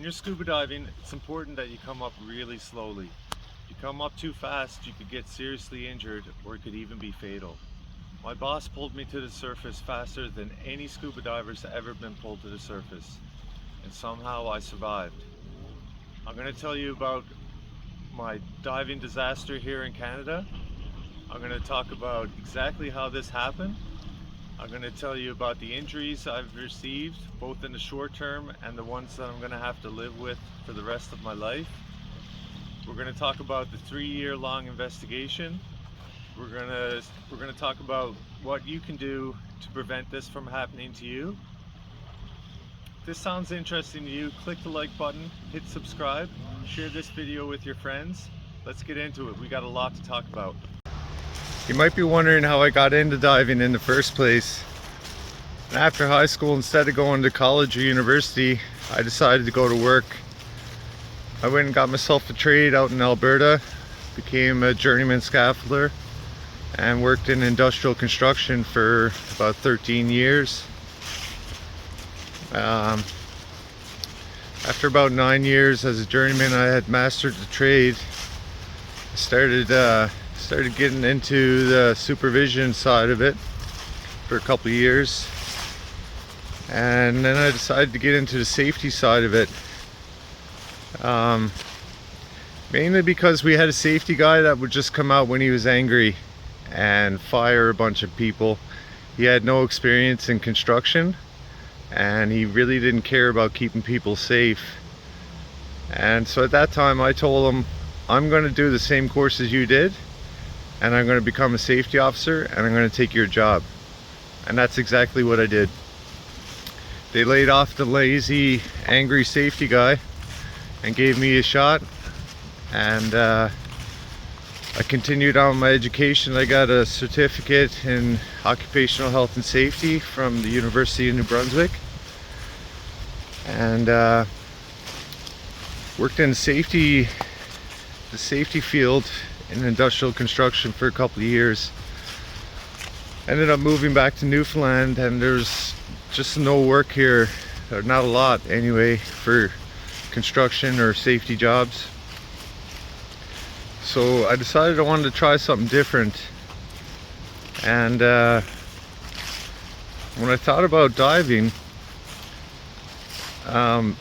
When you're scuba diving, it's important that you come up really slowly. If you come up too fast, you could get seriously injured or it could even be fatal. My boss pulled me to the surface faster than any scuba diver's ever been pulled to the surface, and somehow I survived. I'm going to tell you about my diving disaster here in Canada. I'm going to talk about exactly how this happened. I'm going to tell you about the injuries I've received, both in the short term and the ones that I'm going to have to live with for the rest of my life. We're going to talk about the 3-year-long investigation. We're going to talk about what you can do to prevent this from happening to you. If this sounds interesting to you, click the like button, hit subscribe, share this video with your friends. Let's get into it. We got a lot to talk about. You might be wondering how I got into diving in the first place. After high school, instead of going to college or university, I decided to go to work. I went and got myself a trade out in Alberta, became a journeyman scaffolder, and worked in industrial construction for about 13 years. After about 9 years as a journeyman, I had mastered the trade. I started getting into the supervision side of it for a couple of years, and then I decided to get into the safety side of it, mainly because we had a safety guy that would just come out when he was angry and fire a bunch of people. He had no experience in construction and he really didn't care about keeping people safe. And so at that time I told him, I'm going to do the same course as you did, and I'm going to become a safety officer, and I'm going to take your job. And that's exactly what I did. They laid off the lazy, angry safety guy and gave me a shot, and I continued on my education. I got a certificate in occupational health and safety from the University of New Brunswick, and worked in the safety field in industrial construction for a couple of years. Ended up moving back to Newfoundland, and there's just no work here, or not a lot anyway, for construction or safety jobs. So I decided I wanted to try something different, and when I thought about diving,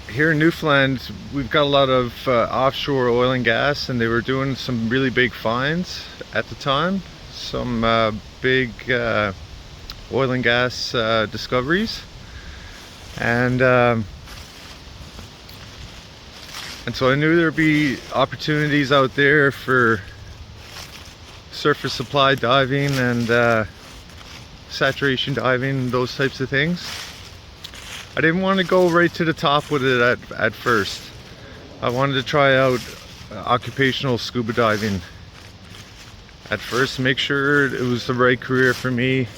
here in Newfoundland we've got a lot of offshore oil and gas, and they were doing some really big finds at the time, some big oil and gas discoveries, and so I knew there'd be opportunities out there for surface supply diving and saturation diving, those types of things. I didn't want to go right to the top with it at first. I wanted to try out occupational scuba diving at first, make sure it was the right career for me,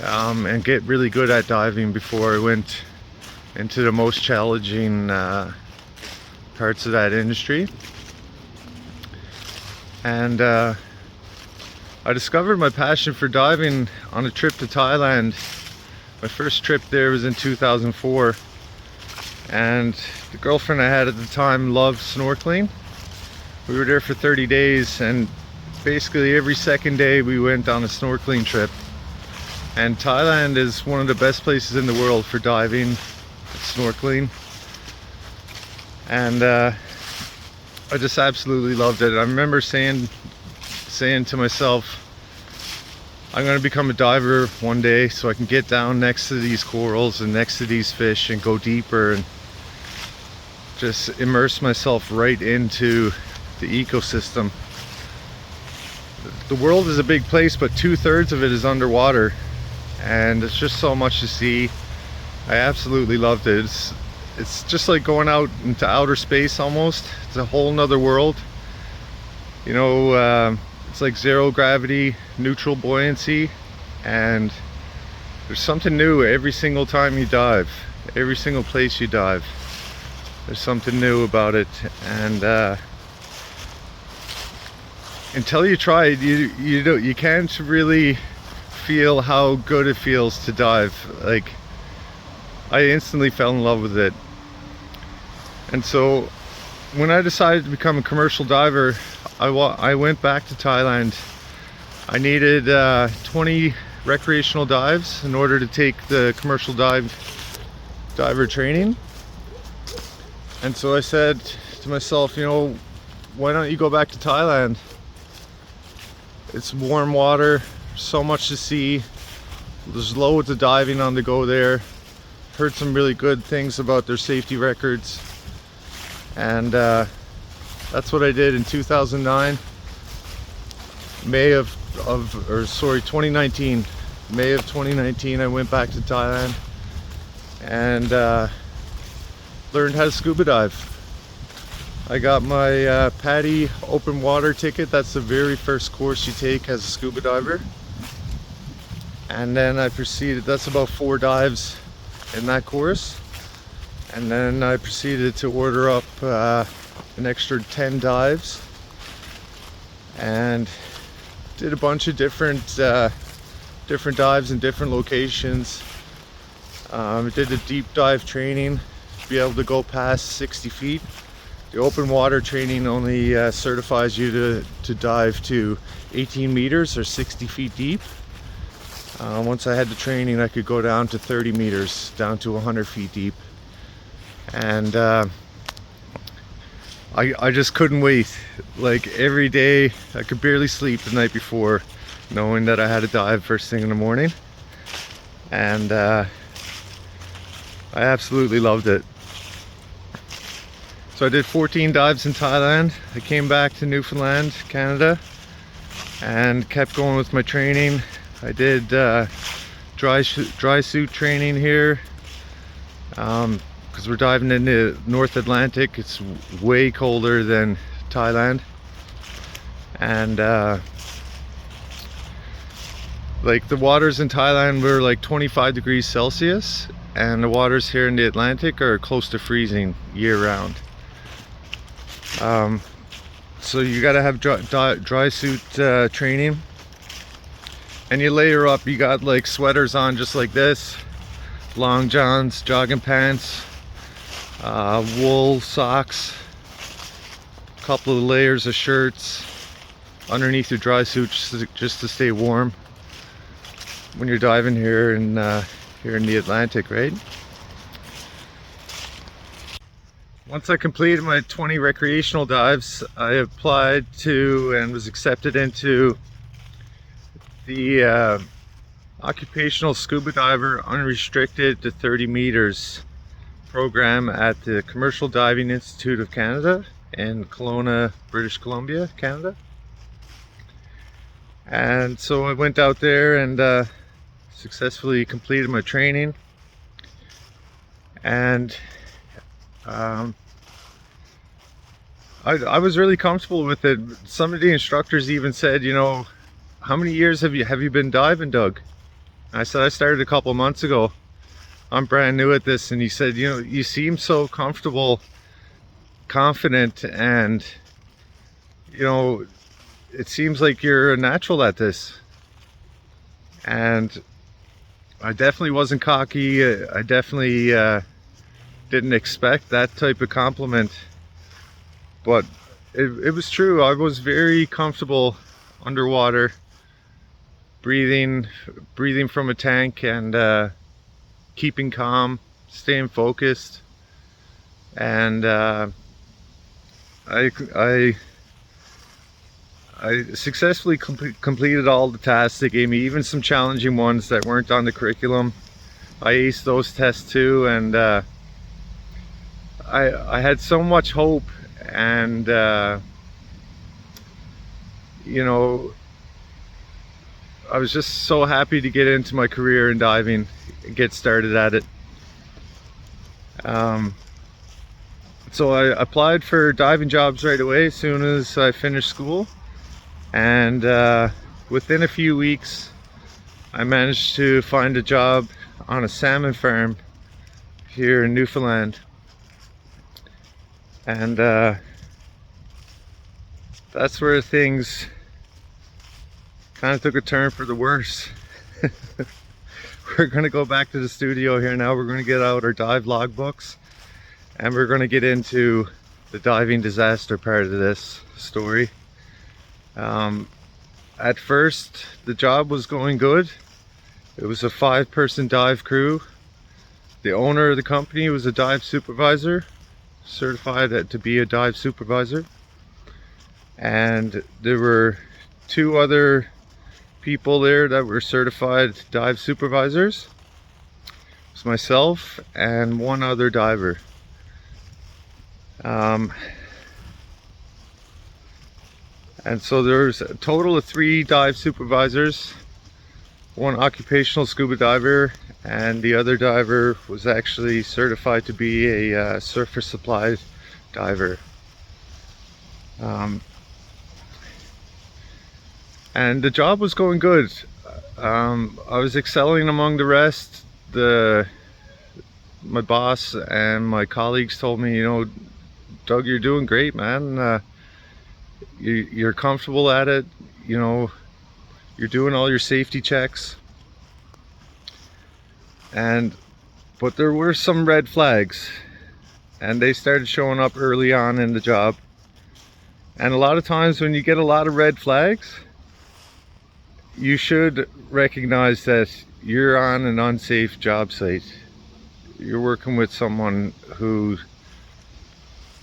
and get really good at diving before I went into the most challenging parts of that industry. And I discovered my passion for diving on a trip to Thailand. My first trip there was in 2004, and the girlfriend I had at the time loved snorkeling. We were there for 30 days, and basically every second day we went on a snorkeling trip. And Thailand is one of the best places in the world for diving and snorkeling, and I just absolutely loved it. I remember saying to myself, I'm going to become a diver one day so I can get down next to these corals and next to these fish and go deeper and just immerse myself right into the ecosystem. The world is a big place, but 2/3 of it is underwater, and it's just so much to see. I absolutely loved it. It's just like going out into outer space almost. It's a whole nother world. You know, it's like zero gravity, neutral buoyancy, and there's something new every single time you dive. Every single place you dive, there's something new about it. And until you try it, you can't really feel how good it feels to dive. Like, I instantly fell in love with it. And so when I decided to become a commercial diver, I went back to Thailand. I needed 20 recreational dives in order to take the commercial diver training. And so I said to myself, you know, why don't you go back to Thailand? It's warm water, so much to see. There's loads of diving on the go there. Heard some really good things about their safety records. And that's what I did in 2009. 2019. May of 2019, I went back to Thailand and learned how to scuba dive. I got my PADI open water ticket. That's the very first course you take as a scuba diver. And then I proceeded, that's about 4 dives in that course. And then I proceeded to order up an extra 10 dives and did a bunch of different dives in different locations. Did a deep dive training to be able to go past 60 feet. The open water training only certifies you to dive to 18 meters or 60 feet deep. Once I had the training, I could go down to 30 meters, down to 100 feet deep. And I just couldn't wait. Like every day, I could barely sleep the night before, knowing that I had to dive first thing in the morning. And I absolutely loved it. So I did 14 dives in Thailand. I came back to Newfoundland, Canada, and kept going with my training. I did dry suit training here. Because we're diving in the North Atlantic. It's way colder than Thailand, and like the waters in Thailand were like 25 degrees Celsius, and the waters here in the Atlantic are close to freezing year round. So you got to have dry suit training, and you layer up. You got like sweaters on just like this, long johns, jogging pants, wool socks, a couple of layers of shirts underneath your dry suit just to stay warm when you're diving here in the Atlantic, right? Once I completed my 20 recreational dives, I applied to and was accepted into the occupational scuba diver unrestricted to 30 meters program at the Commercial Diving Institute of Canada in Kelowna, British Columbia, Canada. And so I went out there and successfully completed my training. And I was really comfortable with it. Some of the instructors even said, you know, how many years have you been diving, Doug? I said, I started a couple months ago. I'm brand new at this. And he said, you know, you seem so comfortable, confident, and you know, it seems like you're a natural at this. And I definitely wasn't cocky. I definitely didn't expect that type of compliment, but it was true. I was very comfortable underwater, breathing from a tank, and keeping calm, staying focused. And I successfully completed all the tasks they gave me, even some challenging ones that weren't on the curriculum. I aced those tests too, and I had so much hope, and you know, I was just so happy to get into my career in diving and get started at it. So I applied for diving jobs right away as soon as I finished school, and within a few weeks I managed to find a job on a salmon farm here in Newfoundland. And that's where things kind of took a turn for the worse. We're going to go back to the studio here now. We're going to get out our dive logbooks and we're going to get into the diving disaster part of this story. At first, the job was going good. It was a 5-person dive crew. The owner of the company was a dive supervisor, certified to be a dive supervisor. And there were 2 other people there that were certified dive supervisors. It was myself and 1 other diver. And so there's a total of 3 dive supervisors, 1 occupational scuba diver, and the other diver was actually certified to be a surface supply diver. And the job was going good. I was excelling among the rest. My boss and my colleagues told me, you know, Doug, you're doing great, man. You're comfortable at it, you know, you're doing all your safety checks. But there were some red flags, and they started showing up early on in the job. And a lot of times when you get a lot of red flags, you should recognize that you're on an unsafe job site. You're working with someone who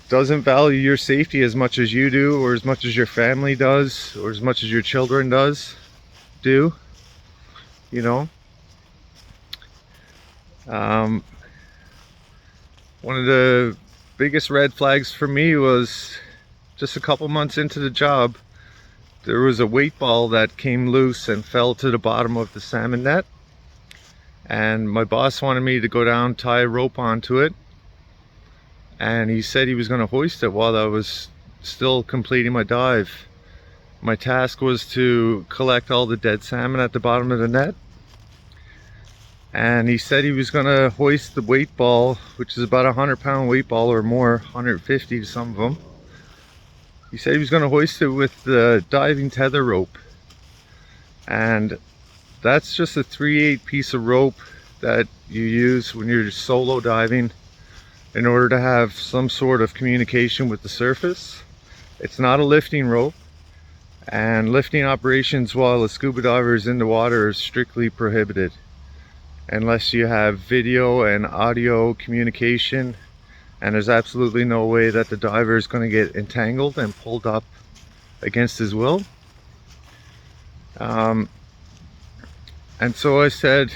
doesn't value your safety as much as you do, or as much as your family does, or as much as your children do, you know. One of the biggest red flags for me was just a couple months into the job. There was a weight ball that came loose and fell to the bottom of the salmon net, and my boss wanted me to go down, tie a rope onto it, and he said he was going to hoist it while I was still completing my dive. My task was to collect all the dead salmon at the bottom of the net, and he said he was going to hoist the weight ball, which is about a 100-pound weight ball or more, 150 to some of them. He said he was going to hoist it with the diving tether rope, and that's just a 3/8 piece of rope that you use when you're solo diving in order to have some sort of communication with the surface. It's not a lifting rope, and lifting operations while a scuba diver is in the water is strictly prohibited unless you have video and audio communication, and there's absolutely no way that the diver is going to get entangled and pulled up against his will. And so I said,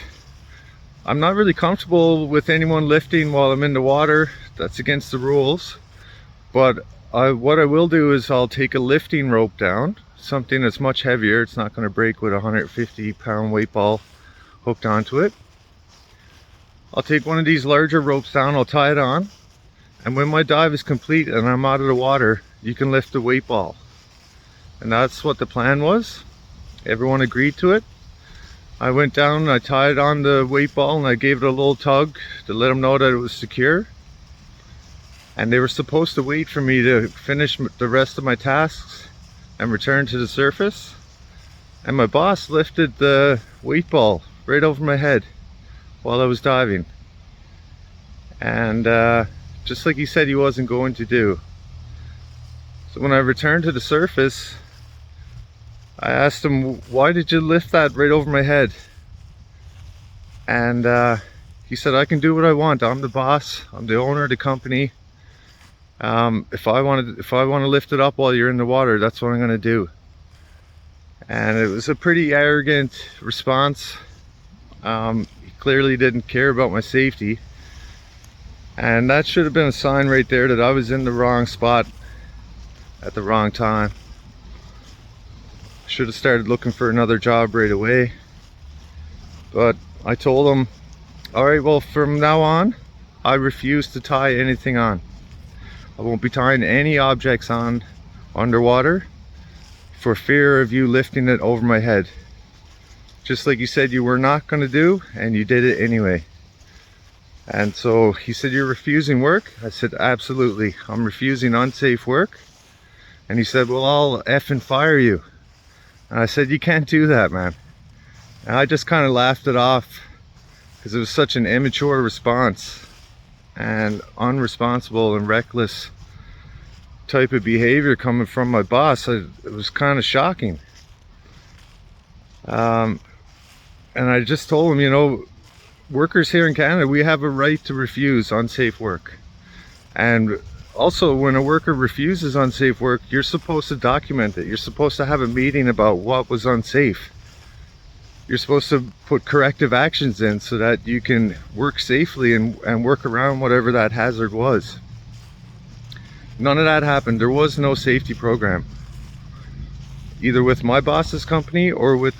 I'm not really comfortable with anyone lifting while I'm in the water. That's against the rules. But what I will do is I'll take a lifting rope down, something that's much heavier. It's not going to break with a 150-pound weight ball hooked onto it. I'll take one of these larger ropes down, I'll tie it on, and when my dive is complete and I'm out of the water, you can lift the weight ball. And that's what the plan was. Everyone agreed to it. I went down, I tied on the weight ball, and I gave it a little tug to let them know that it was secure. And they were supposed to wait for me to finish the rest of my tasks and return to the surface. And my boss lifted the weight ball right over my head while I was diving. And just like he said he wasn't going to do. So when I returned to the surface, I asked him, why did you lift that right over my head? And he said, I can do what I want. I'm the boss. I'm the owner of the company. If I want to lift it up while you're in the water, that's what I'm going to do. And it was a pretty arrogant response. He clearly didn't care about my safety. And that should have been a sign right there that I was in the wrong spot at the wrong time. Should have started looking for another job right away. But I told him, all right, well, from now on, I refuse to tie anything on. I won't be tying any objects on underwater for fear of you lifting it over my head. Just like you said you were not going to do, and you did it anyway. And so he said, you're refusing work? I said, absolutely. I'm refusing unsafe work. And he said, well, I'll effing fire you. And I said, you can't do that, man. And I just kind of laughed it off because it was such an immature response. and unresponsible and reckless type of behavior coming from my boss. It was kind of shocking. And I just told him, you know, workers here in Canada, we have a right to refuse unsafe work. And also, when a worker refuses unsafe work, you're supposed to document it. You're supposed to have a meeting about what was unsafe. You're supposed to put corrective actions in so that you can work safely and work around whatever that hazard was. None of that happened. There was no safety program, either with my boss's company or with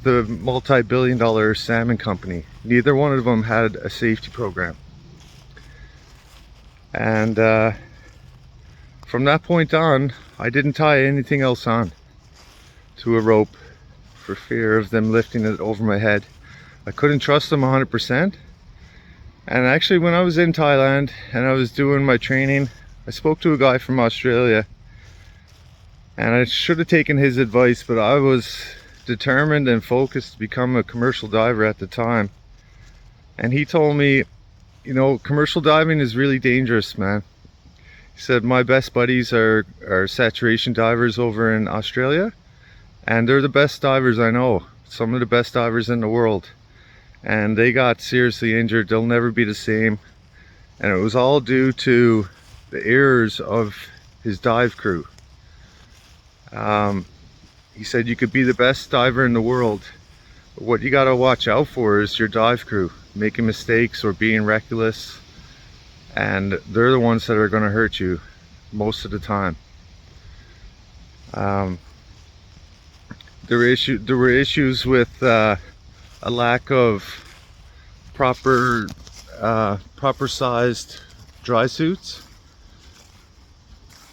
the multi-billion-dollar salmon company. Neither one of them had a safety program. And from that point on, I didn't tie anything else on to a rope for fear of them lifting it over my head. I couldn't trust them 100%. And actually, when I was in Thailand and I was doing my training, I spoke to a guy from Australia, and I should have taken his advice, but I was determined and focused to become a commercial diver at the time. And he told me, you know, commercial diving is really dangerous, man. He said, my best buddies are saturation divers over in Australia, and they're the best divers I know, some of the best divers in the world. And they got seriously injured. They'll never be the same. And it was all due to the errors of his dive crew. He said you could be the best diver in the world, but what you got to watch out for is your dive crew making mistakes or being reckless, and they're the ones that are going to hurt you most of the time. There were issues with a lack of proper sized dry suits.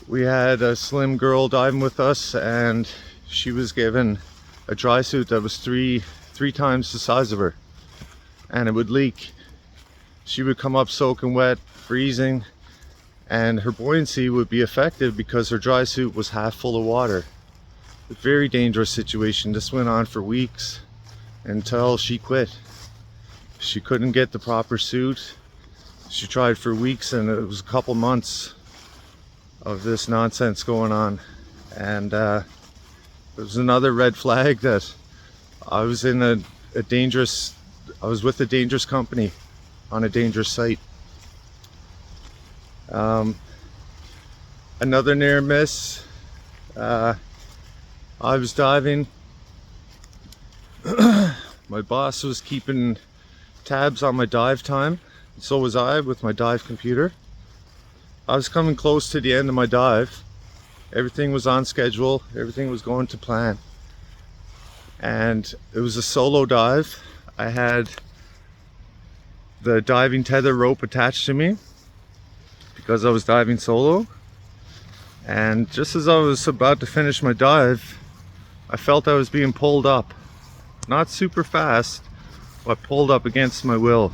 We had a slim girl diving with us, and she was given a dry suit that was three times the size of her, and it would leak. She would come up soaking wet, freezing, and her buoyancy would be affected because her dry suit was half full of water. A very dangerous situation. This went on for weeks until she quit. She couldn't get the proper suit. She tried for weeks, and it was a couple months of this nonsense going on. And it was another red flag that I was in I was with a dangerous company on a dangerous site. Another near miss. I was diving. My boss was keeping tabs on my dive time. So was I with my dive computer. I was coming close to the end of my dive. Everything was on schedule. Everything was going to plan. And it was a solo dive. I had the diving tether rope attached to me because I was diving solo. And just as I was about to finish my dive, I felt I was being pulled up. Not super fast, but pulled up against my will.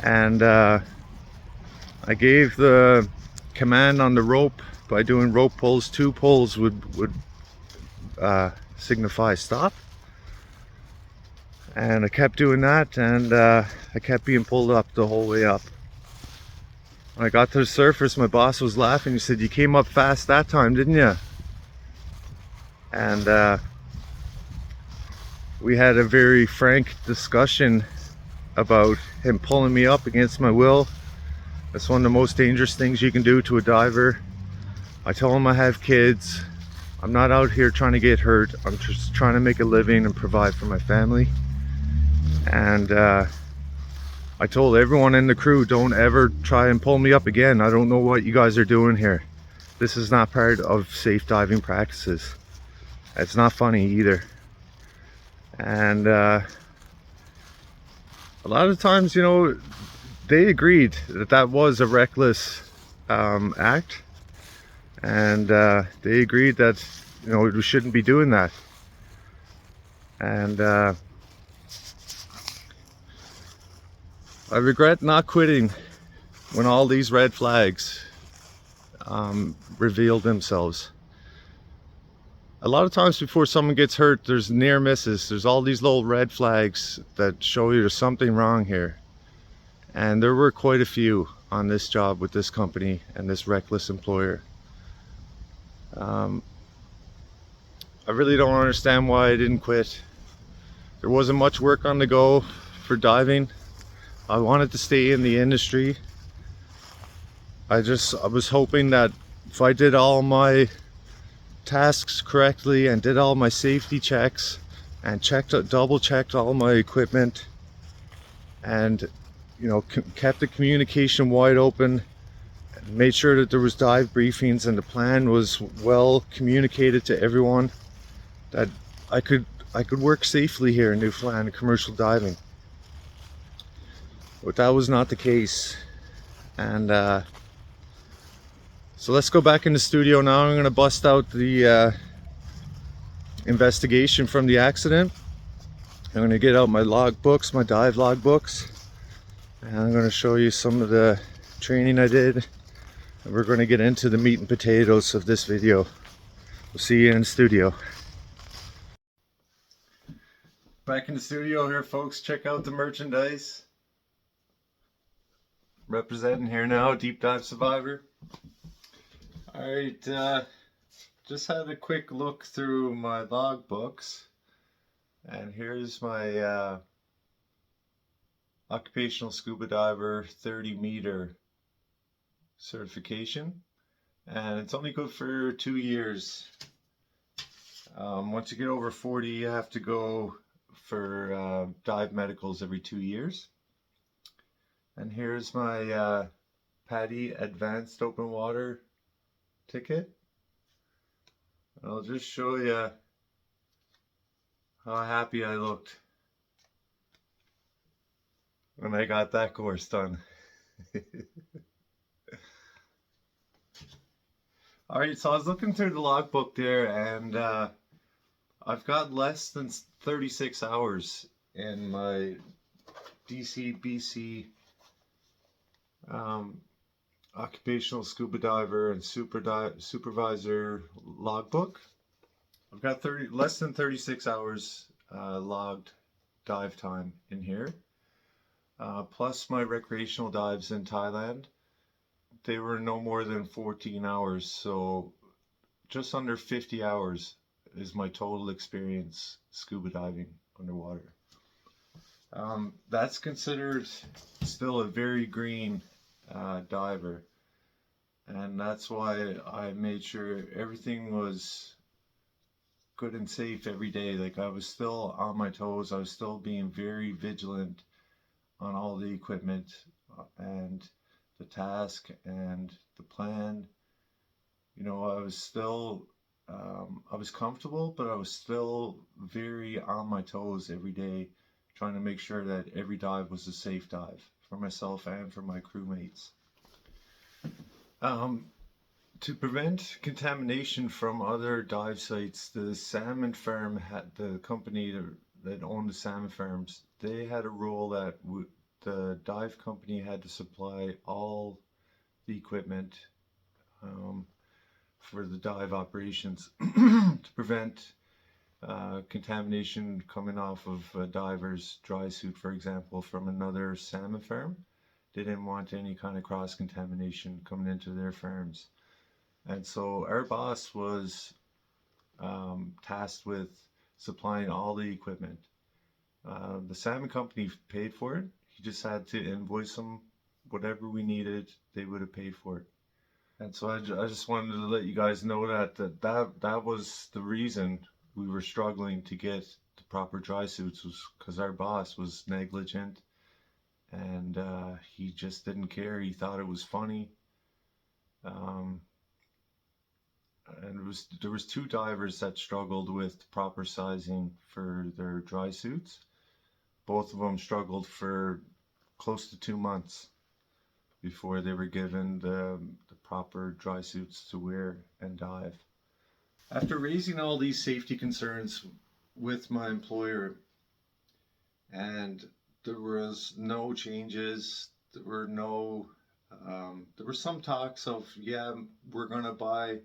And I gave the command on the rope by doing rope pulls. 2 pulls would signify stop. And I kept doing that, and I kept being pulled up the whole way up. When I got to the surface, my boss was laughing. He said, "You came up fast that time, didn't you?" And we had a very frank discussion about him pulling me up against my will. That's one of the most dangerous things you can do to a diver. I told him I have kids. I'm not out here trying to get hurt. I'm just trying to make a living and provide for my family. And I told everyone in the crew, don't ever try and pull me up again. I don't know what you guys are doing here. This is not part of safe diving practices. It's not funny either. And a lot of times, you know, they agreed that that was a reckless act. And they agreed that, you know, we shouldn't be doing that. And I regret not quitting when all these red flags revealed themselves. A lot of times before someone gets hurt, there's near misses. There's all these little red flags that show you there's something wrong here. And there were quite a few on this job with this company and this reckless employer. Um, I really don't understand why I didn't quit. There wasn't much work on the go for diving. I wanted to stay in the industry. I was hoping that if I did all my tasks correctly and did all my safety checks and double checked all my equipment and kept the communication wide open, made sure that there was dive briefings and the plan was well communicated to everyone, that I could work safely here in Newfoundland commercial diving. But that was not the case. And so let's go back in the studio now. I'm going to bust out the investigation from the accident. I'm going to get out my log books, my dive log books, and I'm going to show you some of the training I did. And we're going to get into the meat and potatoes of this video. We'll see you in the studio. Back in the studio here, folks. Check out the merchandise. Representing here now, Deep Dive Survivor. Alright, just had a quick look through my log books. And here's my occupational scuba diver 30-meter certification. And it's only good for 2 years. Once you get over 40, you have to go for dive medicals every 2 years. And here's my PADI Advanced Open Water ticket. I'll just show you how happy I looked when I got that course done. Alright, so I was looking through the logbook there, and I've got less than 36 hours in my DCBC occupational scuba diver and supervisor logbook. I've got less than 36 hours logged dive time in here, plus my recreational dives in Thailand. They were no more than 14 hours, so just under 50 hours is my total experience scuba diving underwater. That's considered still a very green diver, and that's why I made sure everything was good and safe every day. Like, I was still on my toes. I was still being very vigilant on all the equipment and the task and the plan. I was still I was comfortable, but I was still very on my toes every day, trying to make sure that every dive was a safe dive for myself and for my crewmates. To prevent contamination from other dive sites, the salmon farm the company that owned the salmon farms, they had a rule that the dive company had to supply all the equipment for the dive operations to prevent contamination coming off of a diver's dry suit, for example, from another salmon farm. They didn't want any kind of cross contamination coming into their farms. And so our boss was tasked with supplying all the equipment. The salmon company paid for it. He just had to invoice them whatever we needed. They would have paid for it. And so I just wanted to let you guys know that was the reason we were struggling to get the proper dry suits, was because our boss was negligent, and he just didn't care. He thought it was funny. And there was 2 divers that struggled with proper sizing for their dry suits. Both of them struggled for close to 2 months before they were given the proper dry suits to wear and dive. After raising all these safety concerns with my employer, and there was no changes, there were some talks of, yeah, we're gonna buy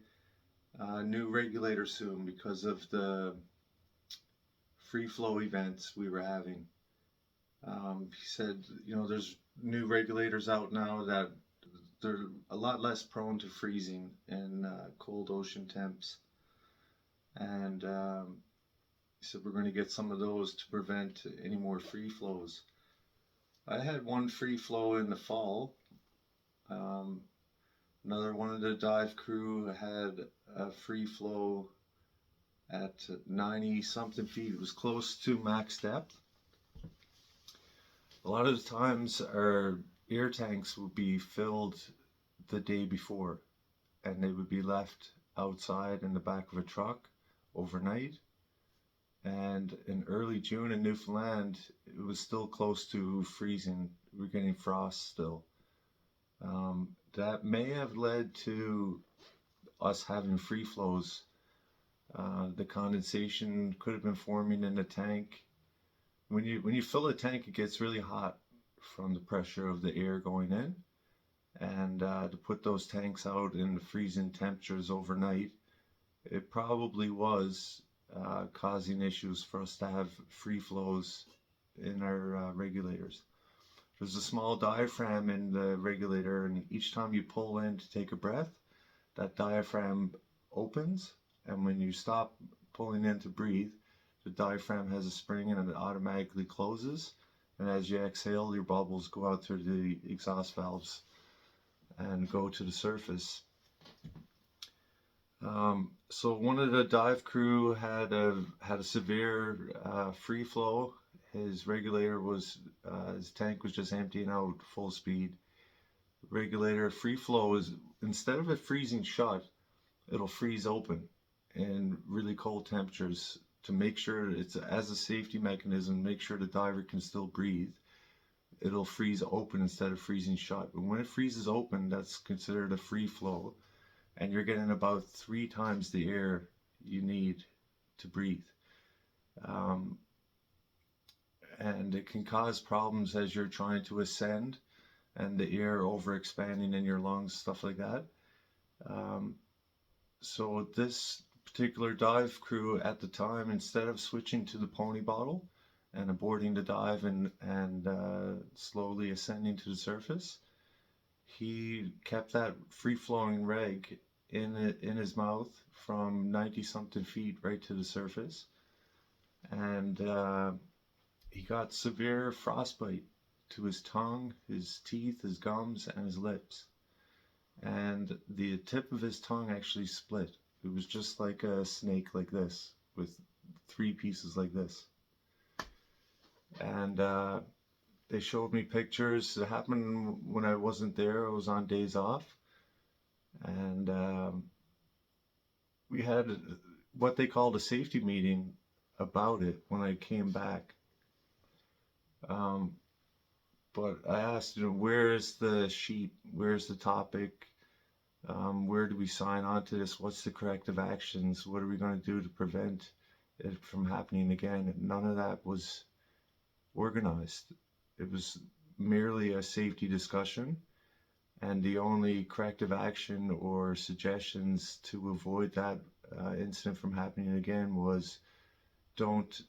a new regulator soon because of the free flow events we were having. He said, there's new regulators out now that they're a lot less prone to freezing in cold ocean temps. And so we're going to get some of those to prevent any more free flows. I had one free flow in the fall. Um, Another one of the dive crew had a free flow at 90 something feet. It was close to max depth. A lot of the times our air tanks would be filled the day before and they would be left outside in the back of a truck overnight. And in early June in Newfoundland, it was still close to freezing. We were getting frost still. That may have led to us having free flows. The condensation could have been forming in the tank. When you fill a tank, it gets really hot from the pressure of the air going in, and to put those tanks out in the freezing temperatures overnight, it probably was causing issues for us to have free flows in our regulators. There's a small diaphragm in the regulator, and each time you pull in to take a breath, that diaphragm opens, and when you stop pulling in to breathe, the diaphragm has a spring and it automatically closes. And as you exhale, your bubbles go out through the exhaust valves and go to the surface. So one of the dive crew had a severe free flow. His regulator was his tank was just emptying out full speed. Regulator free flow is, instead of it freezing shut, it'll freeze open in really cold temperatures to make sure it's as a safety mechanism, make sure the diver can still breathe. It'll freeze open instead of freezing shut. But when it freezes open, that's considered a free flow, and you're getting about 3 times the air you need to breathe. And it can cause problems as you're trying to ascend and the air over expanding in your lungs, stuff like that. So this particular dive crew at the time, instead of switching to the pony bottle and aborting the dive and slowly ascending to the surface, he kept that free-flowing reg in his mouth from 90 something feet right to the surface, and he got severe frostbite to his tongue, his teeth, his gums, and his lips. And the tip of his tongue actually split. It was just like a snake like this, with 3 pieces like this. And they showed me pictures. It happened when I wasn't there. I was on days off. And we had what they called a safety meeting about it when I came back. But I asked, where is the sheet? Where's the topic? Where do we sign on to this? What's the corrective actions? What are we going to do to prevent it from happening again? None of that was organized. It was merely a safety discussion, and the only corrective action or suggestions to avoid that incident from happening again was don't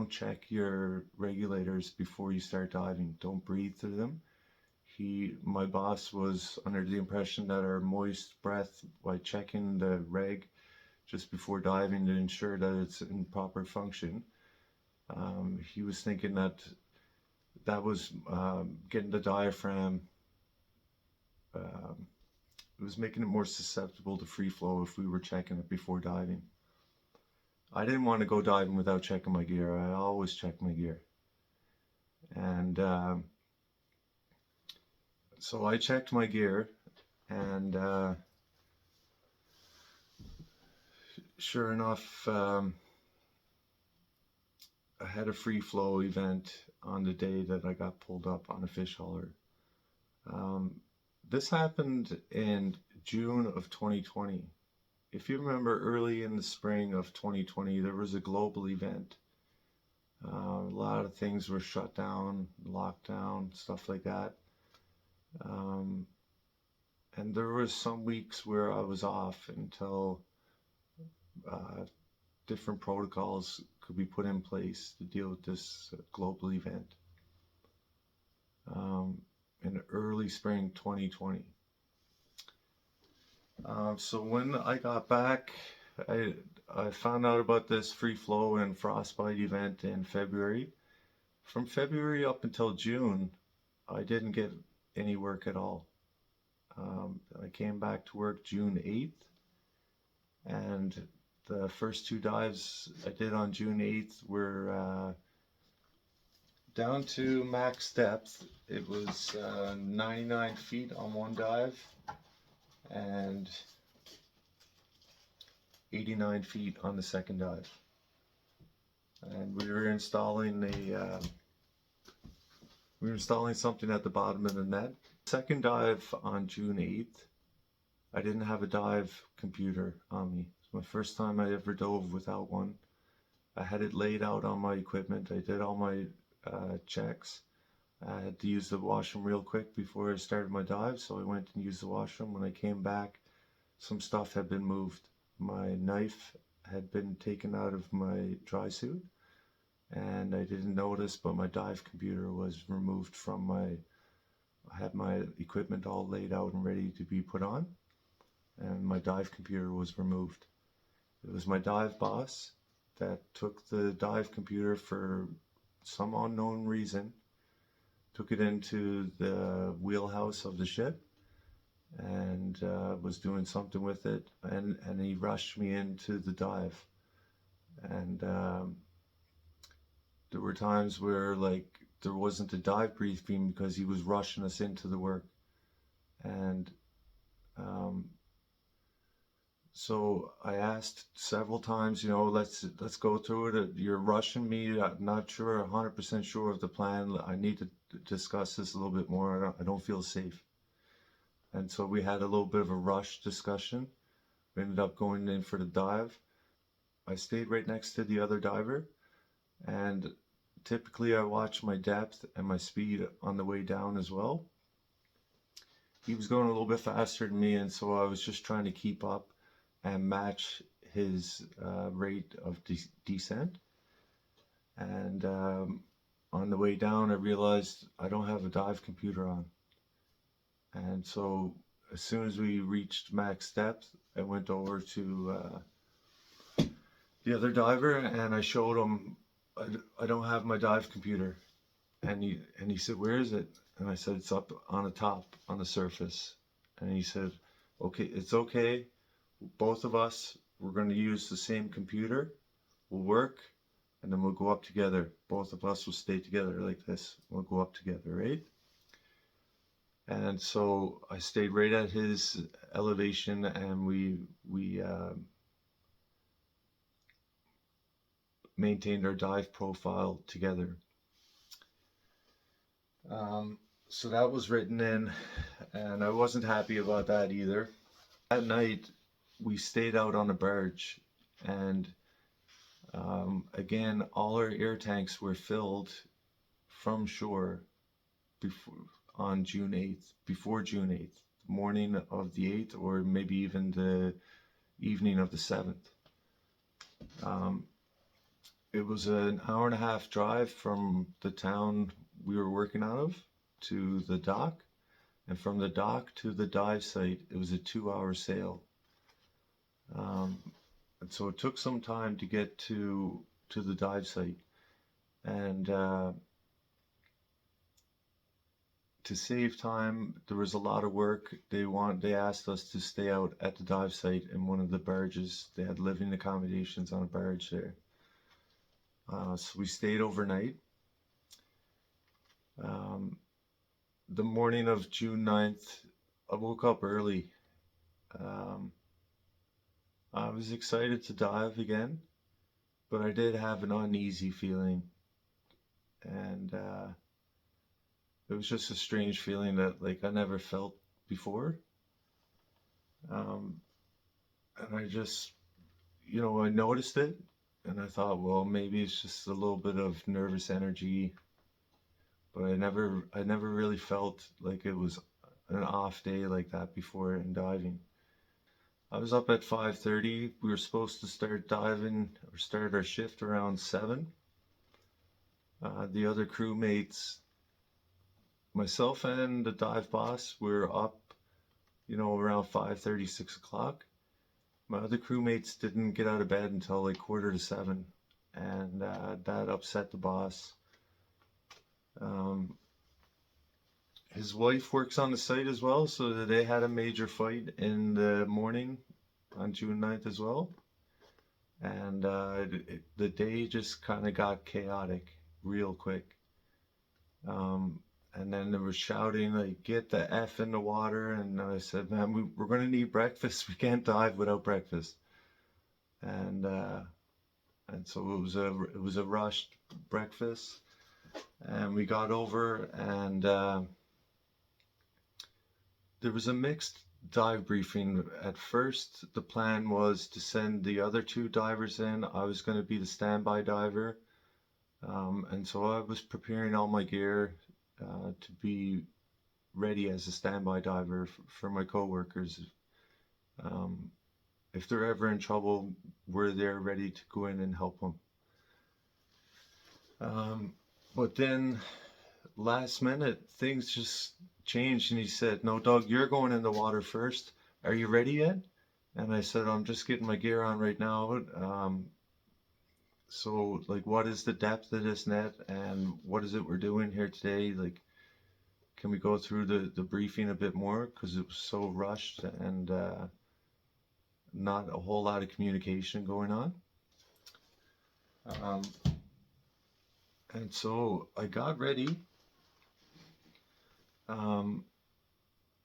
check your regulators before you start diving. Don't breathe through them. My boss was under the impression that our moist breath, by checking the reg just before diving to ensure that it's in proper function, he was thinking that was getting the diaphragm, it was making it more susceptible to free flow if we were checking it before diving. I didn't want to go diving without checking my gear. I always check my gear. And so I checked my gear, and sure enough, I had a free flow event on the day that I got pulled up on a fish hauler. This happened in June of 2020. If you remember, early in the spring of 2020, there was a global event. A lot of things were shut down, locked down, stuff like that. And there was some weeks where I was off until different protocols could be put in place to deal with this global event. um, in early spring 2020. So when I got back, I, I found out about this free flow and frostbite event in February. From February up until June, I didn't get any work at all. I came back to work June 8th, and the first two dives I did on June 8th were down to max depth. It was 99 feet on one dive and 89 feet on the second dive. And we were installing something at the bottom of the net. Second dive on June 8th, I didn't have a dive computer on me. It's my first time I ever dove without one. I had it laid out on my equipment. I did all my checks. I had to use the washroom real quick before I started my dive, so I went and used the washroom. When I came back, some stuff had been moved. My knife had been taken out of my dry suit, and I didn't notice, but my dive computer was removed from I had my equipment all laid out and ready to be put on, and my dive computer was removed. It was my dive boss that took the dive computer for some unknown reason, took it into the wheelhouse of the ship, and was doing something with it, and he rushed me into the dive. And there were times where like there wasn't a dive briefing because he was rushing us into the work. And um, so I asked several times, let's go through it. You're rushing me. I'm not sure, 100% sure of the plan. I need to discuss this a little bit more. I don't feel safe. And so we had a little bit of a rush discussion. We ended up going in for the dive. I stayed right next to the other diver, and typically I watch my depth and my speed on the way down as well. He was going a little bit faster than me, and so I was just trying to keep up and match his rate of descent. And on the way down, I realized I don't have a dive computer on. And so as soon as we reached max depth, I went over to the other diver and I showed him I don't have my dive computer. And he said, "Where is it?" And I said, "It's up on the top on the surface." And he said, "Okay, it's okay. Both of us, we're going to use the same computer. We'll work, and then we'll go up together. Both of us will stay together like this. We'll go up together, right?" And so I stayed right at his elevation, and we maintained our dive profile together. So that was written in, and I wasn't happy about that either. That night, we stayed out on a barge, and again, all our air tanks were filled from shore before on June 8th, before June 8th, morning of the 8th, or maybe even the evening of the 7th. It was an hour and a half drive from the town we were working out of to the dock, and from the dock to the dive site, it was a 2-hour sail. And so it took some time to get to the dive site, and to save time, there was a lot of work. They asked us to stay out at the dive site in one of the barges. They had living accommodations on a barge there. So we stayed overnight. The morning of June 9th, I woke up early. I was excited to dive again, but I did have an uneasy feeling. And it was just a strange feeling that like I never felt before. And I just, I noticed it, and I thought, well, maybe it's just a little bit of nervous energy, but I never really felt like it was an off day like that before in diving. I was up at 5:30. We were supposed to start diving or start our shift around 7. The other crewmates myself and the dive boss were up, around 5:30, 6 o'clock. My other crewmates didn't get out of bed until like quarter to 7, and that upset the boss. Um, his wife works on the site as well, so they had a major fight in the morning on June 9th as well. And the day just kind of got chaotic real quick. Um, and then there was shouting like, "Get the F in the water!" And I said, "Man, we're going to need breakfast. We can't dive without breakfast." And so it was a rushed breakfast, and we got over, and there was a mixed dive briefing. At first, the plan was to send the other two divers in. I was going to be the standby diver. And so I was preparing all my gear to be ready as a standby diver for my coworkers. Um, if they're ever in trouble, we're there ready to go in and help them. But then last minute, things just changed, and he said, "No, Doug, you're going in the water first. Are you ready yet?" And I said, "I'm just getting my gear on right now. So, like, what is the depth of this net, and what is it we're doing here today? Like, can we go through the briefing a bit more? Because it was so rushed and not a whole lot of communication going on." Um, and so I got ready. Um,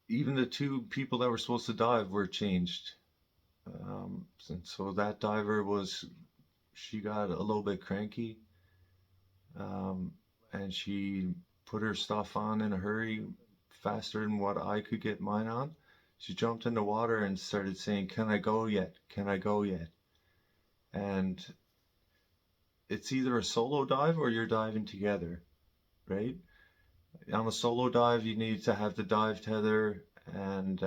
Even the two people that were supposed to dive were changed. And so that diver she got a little bit cranky, um, and she put her stuff on in a hurry, faster than what I could get mine on. She jumped in the water and started saying, "Can I go yet? Can I go yet?" And it's either a solo dive or you're diving together, right? On a solo dive, you need to have the dive tether, and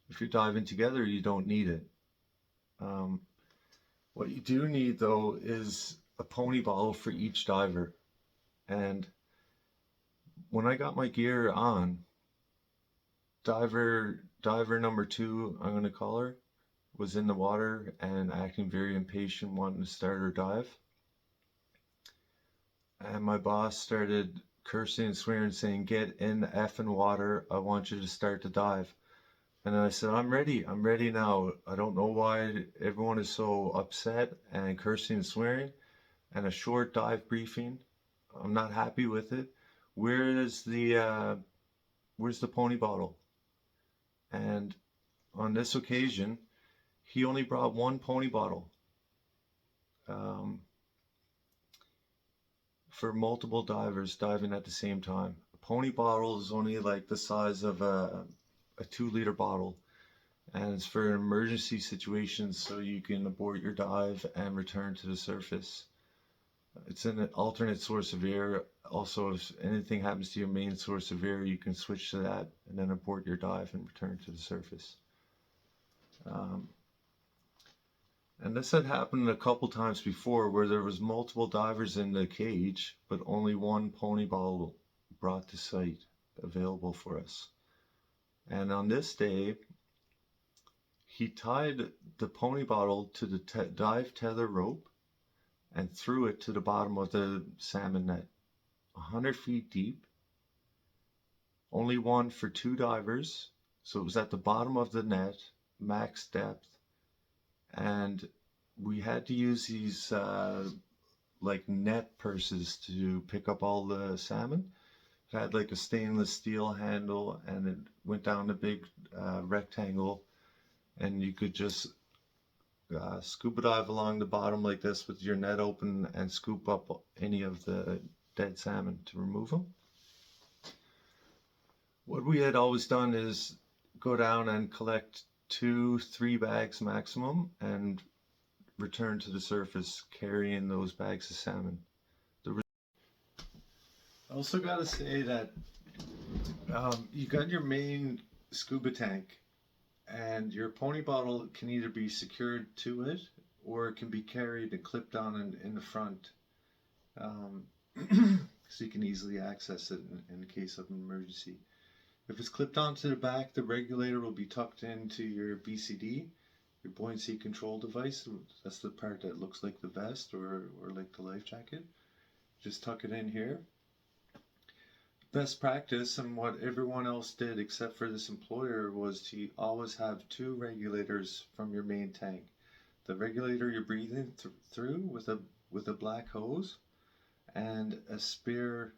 if you're diving together, you don't need it. Um, what you do need, though, is a pony bottle for each diver. And when I got my gear on, diver number 2, I'm gonna call her, was in the water and acting very impatient, wanting to start her dive. And my boss started cursing and swearing, saying, "Get in the effing water. I want you to start the dive." And I said, I'm ready now. I don't know why everyone is so upset and cursing and swearing, and a short dive briefing. I'm not happy with it. Where's the pony bottle? And on this occasion, he only brought one pony bottle. Um, for multiple divers diving at the same time. A pony bottle is only like the size of a 2-liter bottle, and it's for emergency situations, so you can abort your dive and return to the surface. It's an alternate source of air. Also, if anything happens to your main source of air, you can switch to that and then abort your dive and return to the surface. Um, and this had happened a couple times before, where there was multiple divers in the cage, but only one pony bottle brought to site available for us. And on this day, he tied the pony bottle to the dive tether rope and threw it to the bottom of the salmon net, 100 feet deep. Only one for 2 divers, so it was at the bottom of the net, max depth, and we had to use these like net purses to pick up all the salmon. It had like a stainless steel handle, and it went down a big rectangle, and you could just scuba dive along the bottom like this with your net open and scoop up any of the dead salmon to remove them. What we had always done is go down and collect 2-3 bags maximum and return to the surface carrying those bags of salmon. I also got to say that you got your main scuba tank, and your pony bottle can either be secured to it or it can be carried and clipped on in the front. Um, so you can easily access it in case of an emergency. If it's clipped onto the back, the regulator will be tucked into your BCD, your buoyancy control device. That's the part that looks like the vest or like the life jacket. Just tuck it in here. Best practice, and what everyone else did except for this employer, was to always have two regulators from your main tank. The regulator you're breathing through with a black hose, and a spare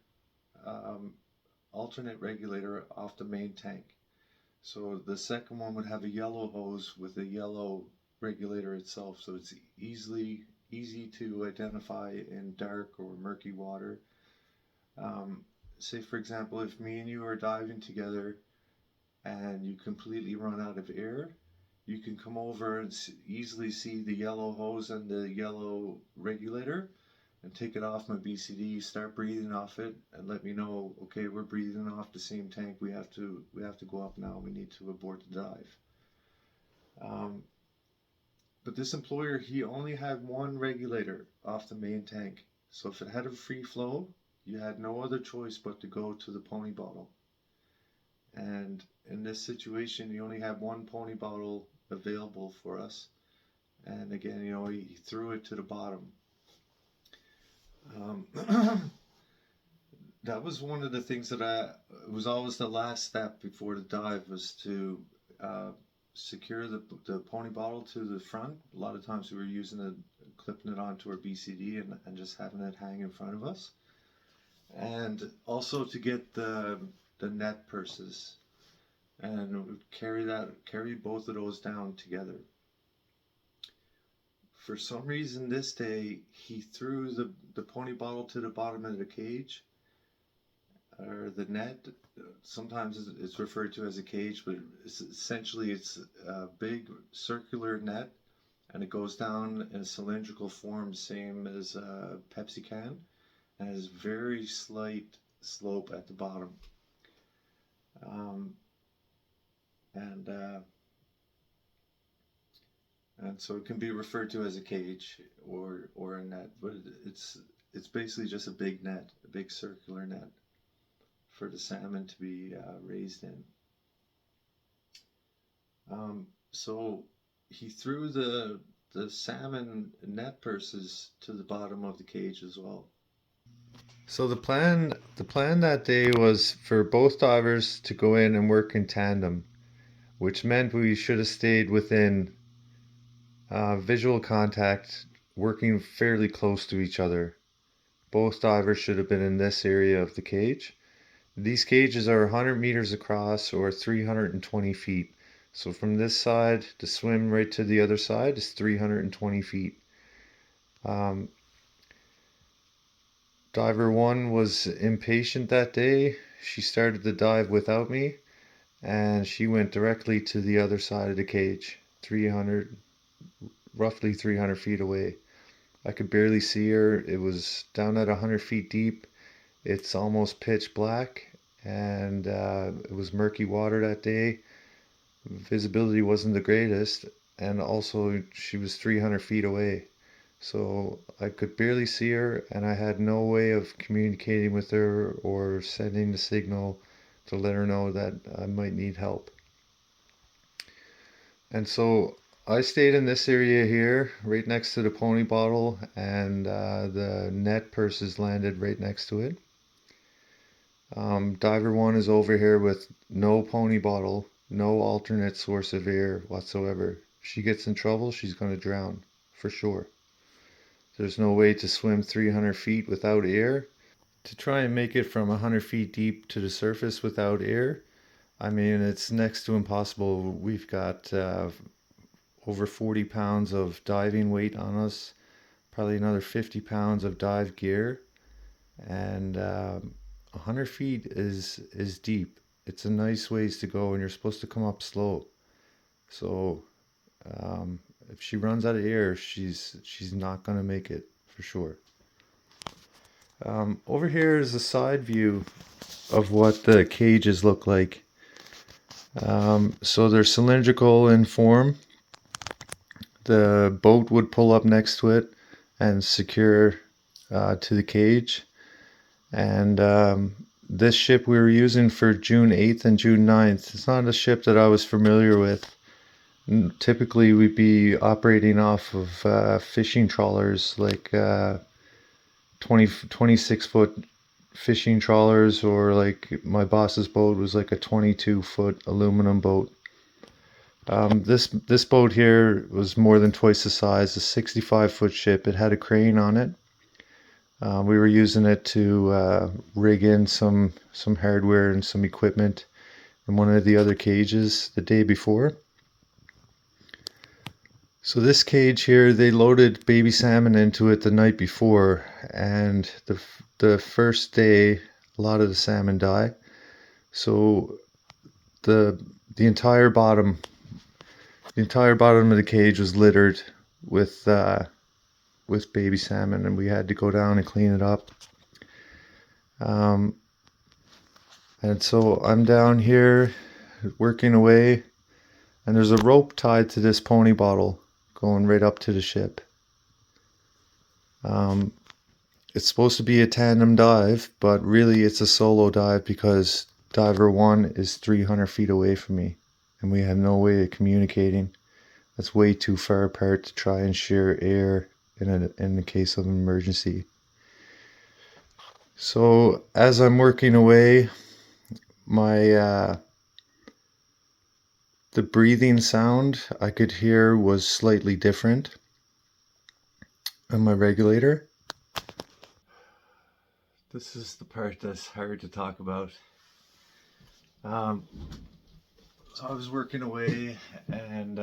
um, alternate regulator off the main tank. So the second one would have a yellow hose with a yellow regulator itself, so it's easy to identify in dark or murky water. Um, Say for example, if me and you are diving together and you completely run out of air, you can come over and easily see the yellow hose and the yellow regulator and take it off my BCD, start breathing off it, and let me know, okay, we're breathing off the same tank. We have to go up now. We need to abort the dive. Um, but this employer, he only had one regulator off the main tank. So if it had a free flow, you had no other choice but to go to the pony bottle. And in this situation, you only had one pony bottle available for us. And again, he threw it to the bottom. That was one of the things that it was always the last step before the dive, was to secure the pony bottle to the front. A lot of times we were using it, clipping it onto our BCD and just having it hang in front of us. And also to get the net purses, and carry both of those down together. For some reason this day, he threw the pony bottle to the bottom of the cage, or the net. Sometimes it's referred to as a cage, but essentially it's a big circular net, and it goes down in a cylindrical form, same as a Pepsi can, and has very slight slope at the bottom. Um, and and so it can be referred to as a cage or a net, but it's basically just a big net, a big circular net for the salmon to be raised in. So he threw the salmon net purses to the bottom of the cage as well. So the plan that day was for both divers to go in and work in tandem, which meant we should have stayed within visual contact, working fairly close to each other. Both divers should have been in this area of the cage. These cages are 100 meters across, or 320 feet. So from this side to swim right to the other side is 320 feet. Um, Diver 1 was impatient that day. She started the dive without me, and she went directly to the other side of the cage, roughly 300 feet away. I could barely see her. It was down at 100 feet deep. It's almost pitch black, and it was murky water that day. Visibility wasn't the greatest, and also she was 300 feet away. So I could barely see her, and I had no way of communicating with her or sending the signal to let her know that I might need help. And so I stayed in this area here, right next to the pony bottle, and the net purses landed right next to it. Diver 1 is over here with no pony bottle, no alternate source of air whatsoever. If she gets in trouble, she's going to drown, for sure. There's no way to swim 300 feet without air. To try and make it from 100 feet deep to the surface without air, I mean, it's next to impossible. We've got over 40 pounds of diving weight on us, probably another 50 pounds of dive gear, and 100 feet is deep. It's a nice ways to go, and you're supposed to come up slow. So if she runs out of air, she's not gonna make it for sure. Over here is a side view of what the cages look like. So they're cylindrical in form. The boat would pull up next to it and secure to the cage. And this ship we were using for June 8th and June 9th, it's not a ship that I was familiar with. Typically, we'd be operating off of fishing trawlers, like 26-foot fishing trawlers, or like my boss's boat was like a 22-foot aluminum boat. This boat here was more than twice the size, a 65-foot ship. It had a crane on it. We were using it to rig in some hardware and some equipment in one of the other cages the day before. So this cage here, they loaded baby salmon into it the night before, and the first day, a lot of the salmon die. So the the entire bottom the entire bottom of the cage was littered with baby salmon, and we had to go down and clean it up. And so I'm down here working away, and there's a rope tied to this pony bottle going right up to the ship. It's supposed to be a tandem dive, but really it's a solo dive because diver 1 is 300 feet away from me, and we have no way of communicating. That's way too far apart to try and share air in the case of an emergency. So as I'm working away, my the breathing sound I could hear was slightly different on my regulator. This is the part that's hard to talk about. So I was working away, and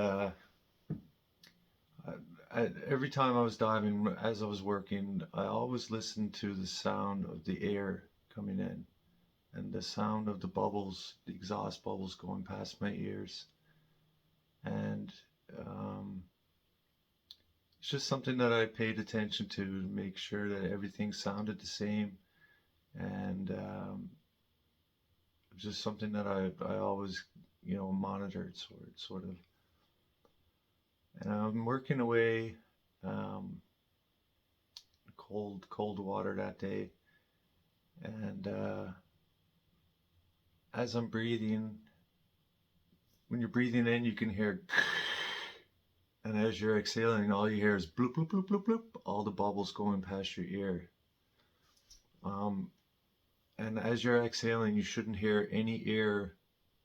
every time I was diving, as I was working, I always listened to the sound of the air coming in, and the sound of the bubbles, the exhaust bubbles going past my ears. And it's just something that I paid attention to make sure that everything sounded the same. And just something that I always, monitored, sort of. And I'm working away, cold water that day, and as I'm breathing, when you're breathing in, you can hear, and as you're exhaling, all you hear is bloop bloop bloop bloop bloop, all the bubbles going past your ear. And as you're exhaling, you shouldn't hear any air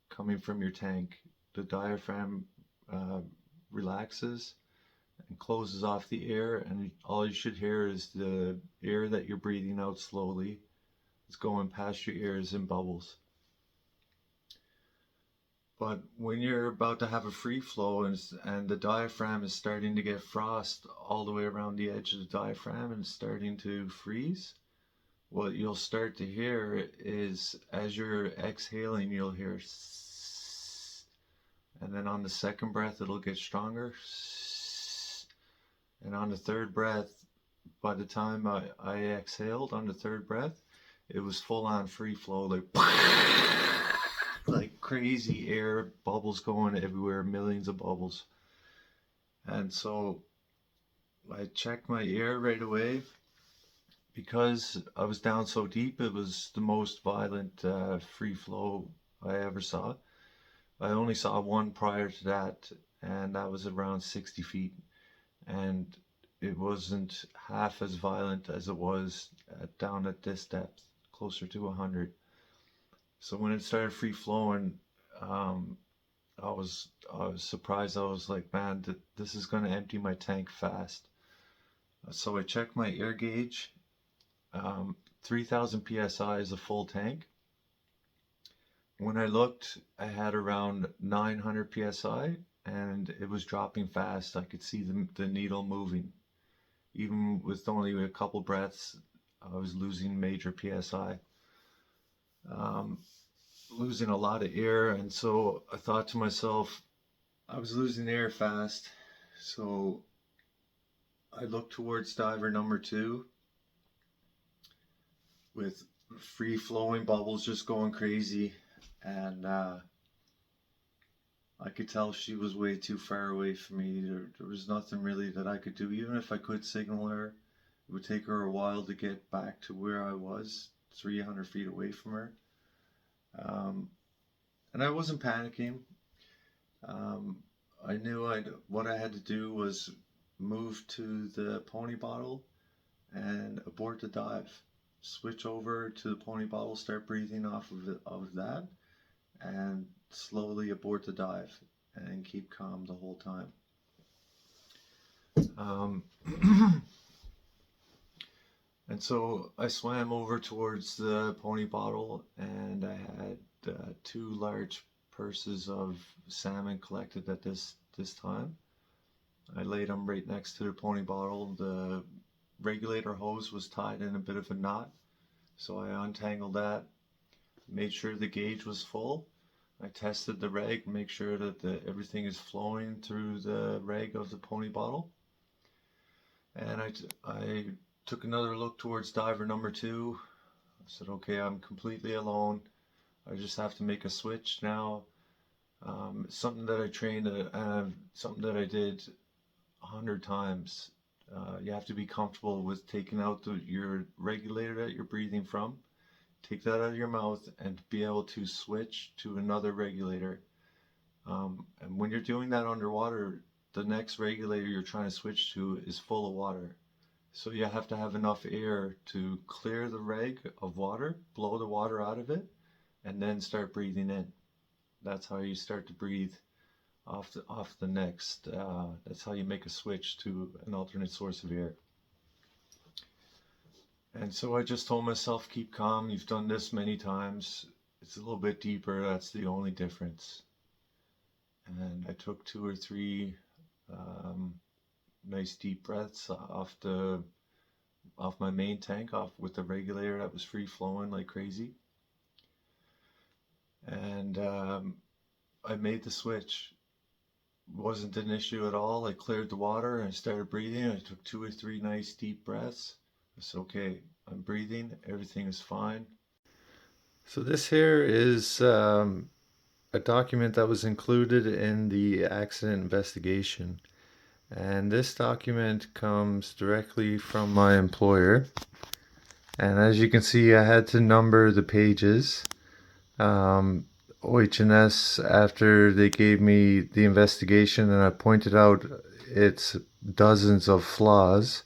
coming from your tank. The diaphragm relaxes and closes off the air, and all you should hear is the air that you're breathing out slowly. It's going past your ears in bubbles. But when you're about to have a free flow, and the diaphragm is starting to get frost all the way around the edge of the diaphragm and starting to freeze, what you'll start to hear is, as you're exhaling, you'll hear sss, and then on the second breath it'll get stronger, sss, and on the third breath, by the time I exhaled on the third breath, it was full on free flow, like crazy air, bubbles going everywhere, millions of bubbles. And so I checked my air right away. Because I was down so deep, it was the most violent free flow I ever saw. I only saw one prior to that, and that was around 60 feet. And it wasn't half as violent as it was down at this depth, closer to 100. So when it started free flowing, I was surprised. I was like, man, this is going to empty my tank fast. So I checked my air gauge. 3,000 psi is a full tank. When I looked, I had around 900 psi, and it was dropping fast. I could see the needle moving. Even with only a couple breaths, I was losing major psi, losing a lot of air. And so I thought to myself, I was losing air fast. So I looked towards diver number 2 with free flowing bubbles just going crazy, and I could tell she was way too far away from me. There was nothing really that I could do. Even if I could signal her, it would take her a while to get back to where I was. 300 feet away from her. And I wasn't panicking. I knew what I had to do was move to the pony bottle and abort the dive. Switch over to the pony bottle, start breathing off of that, and slowly abort the dive and keep calm the whole time. And so I swam over towards the pony bottle, and I had 2 large purses of salmon collected at this time. I laid them right next to the pony bottle. The regulator hose was tied in a bit of a knot, so I untangled that, made sure the gauge was full. I tested the reg, make sure that everything is flowing through the reg of the pony bottle. And I took another look towards diver number 2. I said, okay, I'm completely alone. I just have to make a switch now. Something that I trained, something that I did 100 times. You have to be comfortable with taking out your regulator that you're breathing from. Take that out of your mouth and be able to switch to another regulator. And when you're doing that underwater, the next regulator you're trying to switch to is full of water. So you have to have enough air to clear the reg of water, blow the water out of it, and then start breathing in. That's how you start to breathe off the next. That's how you make a switch to an alternate source of air. And so I just told myself, keep calm. You've done this many times. It's a little bit deeper. That's the only difference. And I took 2 or 3 nice deep breaths off my main tank, off with the regulator that was free flowing like crazy. And I made the switch. It wasn't an issue at all. I cleared the water and I started breathing. I took 2 or 3 nice deep breaths. I said, okay, I'm breathing, everything is fine. So this here is a document that was included in the accident investigation. And this document comes directly from my employer. And as you can see, I had to number the pages. OH&S, after they gave me the investigation and I pointed out its dozens of flaws,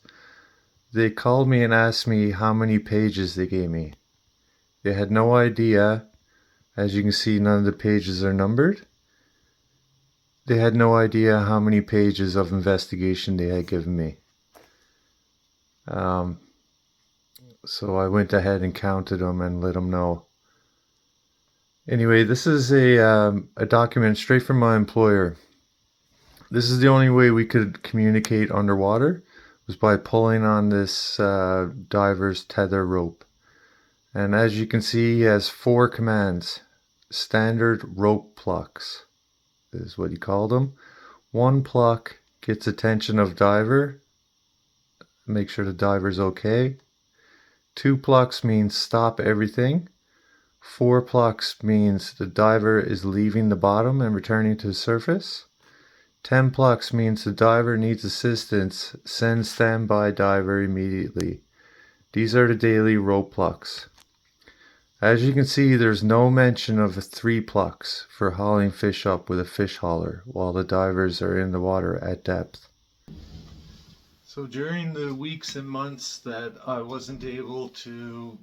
they called me and asked me how many pages they gave me. They had no idea. As you can see, none of the pages are numbered. They had no idea how many pages of investigation they had given me. So I went ahead and counted them and let them know. Anyway, this is a document straight from my employer. This is the only way we could communicate underwater, was by pulling on this diver's tether rope. And as you can see, he has 4 commands. Standard rope plucks is what he called them. 1 pluck gets attention of diver, make sure the diver's okay. 2 plucks means stop everything. 4 plucks means the diver is leaving the bottom and returning to the surface. 10 plucks means the diver needs assistance, send standby diver immediately. These are the daily rope plucks. As you can see, there's no mention of 3 plucks for hauling fish up with a fish hauler while the divers are in the water at depth. So during the weeks and months that I wasn't able to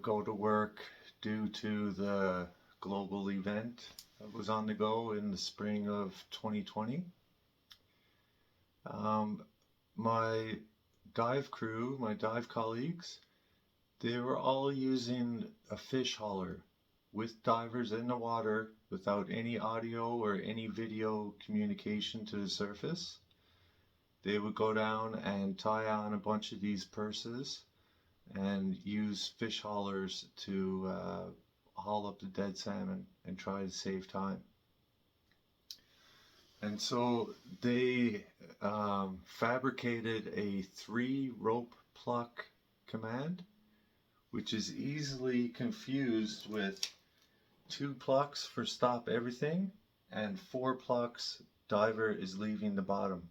go to work due to the global event that was on the go in the spring of 2020, my dive crew, my dive colleagues, they were all using a fish hauler with divers in the water without any audio or any video communication to the surface. They would go down and tie on a bunch of these purses and use fish haulers to haul up the dead salmon and try to save time. And so they fabricated a 3 rope pluck command, which is easily confused with 2 plucks for stop everything and 4 plucks diver is leaving the bottom.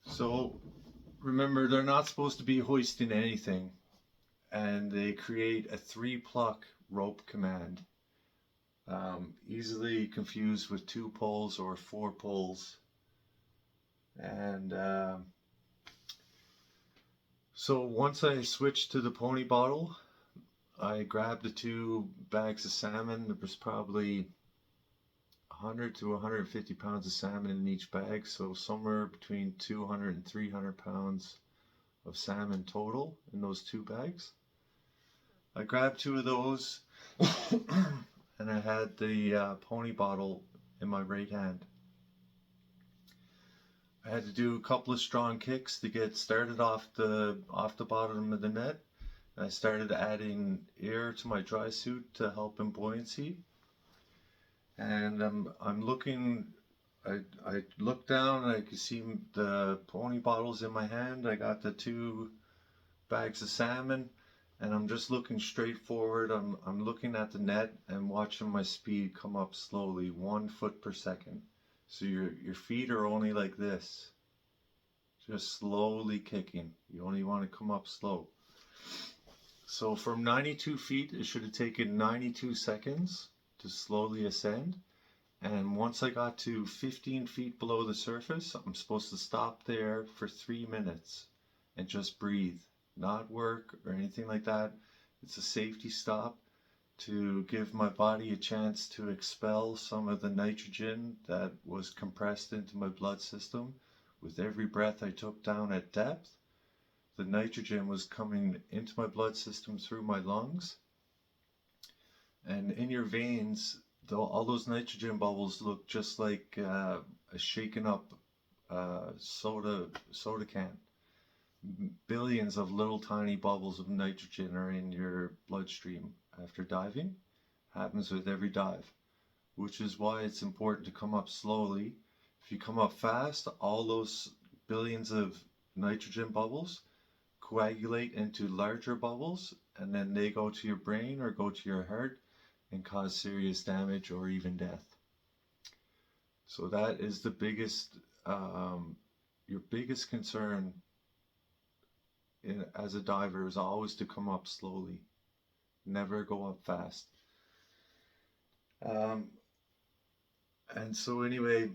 So remember, they're not supposed to be hoisting anything. and they create a 3-pluck rope command, easily confused with 2 pulls or 4 pulls. And so once I switched to the pony bottle, I grabbed the 2 bags of salmon. There was probably 100 to 150 pounds of salmon in each bag, so somewhere between 200 and 300 pounds of salmon total in those 2 bags. I grabbed 2 of those and I had the pony bottle in my right hand. I had to do a couple of strong kicks to get started off the bottom of the net. I started adding air to my dry suit to help in buoyancy. And I'm looking, I look down and I can see the pony bottles in my hand. I got the 2 bags of salmon, and I'm just looking straight forward. I'm looking at the net and watching my speed come up slowly, 1 foot per second. So your feet are only like this, just slowly kicking. You only want to come up slow. So from 92 feet, it should have taken 92 seconds to slowly ascend. And once I got to 15 feet below the surface, I'm supposed to stop there for 3 minutes and just breathe, not work or anything like that. It's a safety stop to give my body a chance to expel some of the nitrogen that was compressed into my blood system. With every breath I took down at depth, the nitrogen was coming into my blood system through my lungs. And in your veins, all those nitrogen bubbles look just like a shaken up soda can. Billions of little tiny bubbles of nitrogen are in your bloodstream after diving. Happens with every dive, which is why it's important to come up slowly. If you come up fast, all those billions of nitrogen bubbles coagulate into larger bubbles, and then they go to your brain or go to your heart and cause serious damage or even death. So that is the biggest, your biggest concern as a diver is always to come up slowly, never go up fast. And so anyway,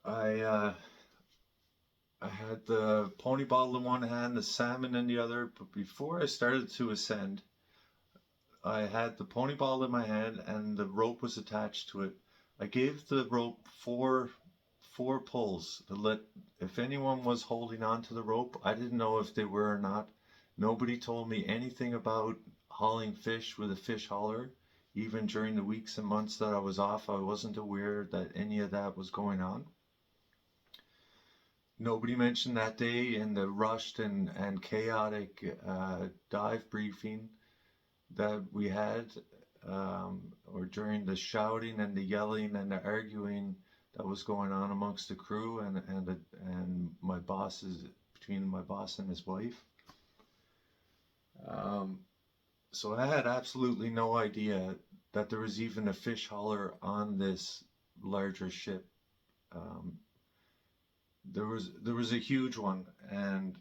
I had the pony bottle in one hand, the salmon in the other, but before I started to ascend, I had the pony bottle in my hand and the rope was attached to it. I gave the rope four pulls to let, if anyone was holding on to the rope, I didn't know if they were or not. Nobody told me anything about hauling fish with a fish hauler. Even during the weeks and months that I was off, I wasn't aware that any of that was going on. Nobody mentioned that day in the rushed and chaotic dive briefing that we had, or during the shouting and the yelling and the arguing that was going on amongst the crew and my bosses, between my boss and his wife. So I had absolutely no idea that there was even a fish hauler on this larger ship. There was a huge one, and